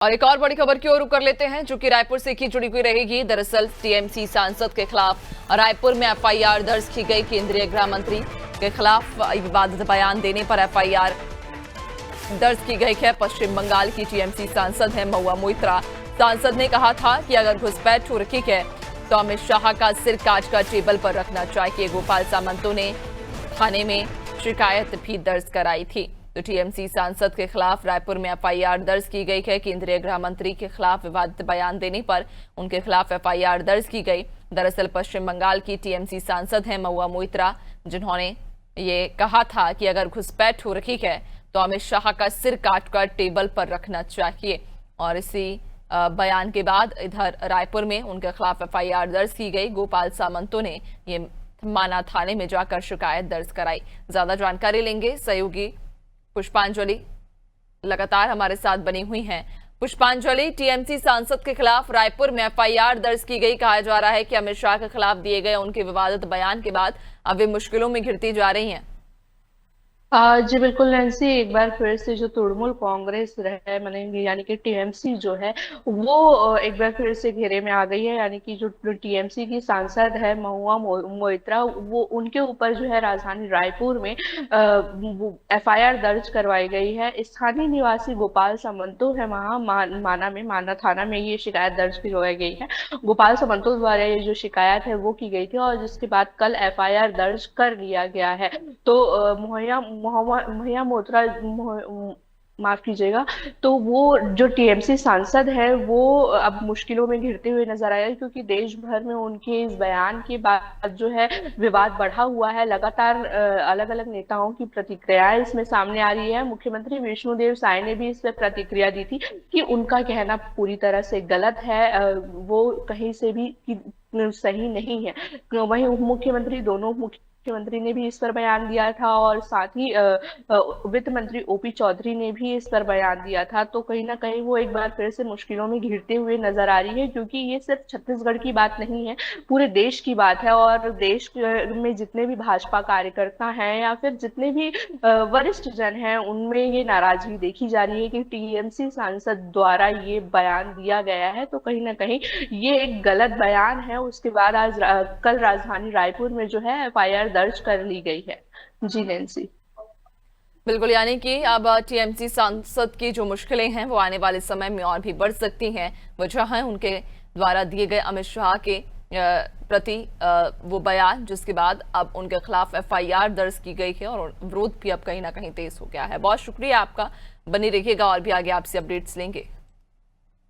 और एक और बड़ी खबर की ओर रुख कर लेते हैं, जो कि रायपुर से की जुड़ी हुई रहेगी। दरअसल टीएमसी सांसद के खिलाफ रायपुर में एफआईआर दर्ज की गई। केंद्रीय गृह मंत्री के खिलाफ विवादित बयान देने पर एफआईआर दर्ज की गई है। पश्चिम बंगाल की टीएमसी सांसद है महुआ मोइत्रा। सांसद ने कहा था कि अगर घुसपैठ हो रखी है तो अमित शाह का सिर काट कर टेबल पर रखना चाहिए। गोपाल सामंतों ने थाने में शिकायत भी दर्ज कराई थी। तो टीएमसी सांसद के खिलाफ रायपुर में एफआईआर दर्ज की गई है। केंद्रीय गृह मंत्री के खिलाफ विवादित बयान देने पर उनके खिलाफ एफआईआर दर्ज की गई। दरअसल पश्चिम बंगाल की टीएमसी सांसद हैं महुआ मोइत्रा, जिन्होंने ये कहा था कि अगर घुसपैठ हो रखी है तो अमित शाह का सिर काटकर टेबल पर रखना चाहिए। और इसी बयान के बाद इधर रायपुर में उनके खिलाफ एफआईआर दर्ज की गई। गोपाल सामंतों ने ये माना थाने में जाकर शिकायत दर्ज कराई। ज्यादा जानकारी लेंगे सहयोगी पुष्पांजलि लगातार हमारे साथ बनी हुई हैं। पुष्पांजलि, टीएमसी सांसद के खिलाफ रायपुर में एफआईआर दर्ज की गई। कहा जा रहा है कि अमित शाह के खिलाफ दिए गए उनके विवादित बयान के बाद अब वे मुश्किलों में घिरती जा रही हैं। जी बिल्कुल नैन्सी, एक बार फिर से जो तृणमूल कांग्रेस रहे माने यानी कि टीएमसी जो है वो एक बार फिर से घेरे में आ गई है। यानी कि जो टीएमसी की सांसद है महुआ मोइत्रा, वो उनके ऊपर जो है राजधानी रायपुर में एफआईआर दर्ज करवाई गई है। स्थानीय निवासी गोपाल सामंतो है वहाँ माना थाना में ये शिकायत दर्ज करवाई गई है। गोपाल सामंतो द्वारा ये जो शिकायत है वो की गई थी और जिसके बाद कल एफआईआर दर्ज कर लिया गया है। तो महिया मोत्रा माफ कीजिएगा, तो वो जो टीएमसी सांसद है वो अब मुश्किलों में घिरते हुए नजर आया, क्योंकि देश भर में उनके इस बयान के बाद जो है विवाद बढ़ा हुआ है। लगातार अलग अलग नेताओं की प्रतिक्रियाएं इसमें सामने आ रही है। मुख्यमंत्री विष्णुदेव साय ने भी इस पर प्रतिक्रिया दी थी कि उनका कहना पूरी तरह से गलत है, वो कहीं से भी सही नहीं है। वहीं उप मुख्यमंत्री दोनों मुख्यमंत्री ने भी इस पर बयान दिया था और साथ ही वित्त मंत्री ओपी चौधरी ने भी इस पर बयान दिया था। तो कहीं ना कहीं वो एक बार फिर से मुश्किलों में घिरते हुए नजर आ रही है, क्योंकि ये सिर्फ छत्तीसगढ़ की बात नहीं है, पूरे देश की बात है। और देश में जितने भी भाजपा कार्यकर्ता हैं या फिर जितने भी वरिष्ठ जन हैं, उनमें ये नाराजगी देखी जा रही है कि टीएमसी सांसद द्वारा ये बयान दिया गया है। तो कहीं ना कहीं ये एक गलत बयान है। उसके बाद आज कल राजधानी रायपुर में जो है एफआईआर दर्ज कर ली गई है। जी नैन्सी, बिल्कुल, यानी कि अब टीएमसी सांसद की जो मुश्किलें हैं वो आने वाले समय में और भी बढ़ सकती हैं। वजह है उनके द्वारा दिए गए अमित शाह के प्रति वो बयान, जिसके बाद अब उनके खिलाफ एफआईआर दर्ज की गई है और विरोध भी अब कहीं ना कहीं तेज हो गया है। बहुत शुक्रिया आपका, बनी रहिएगा और भी आगे आपसे अपडेट्स लेंगे।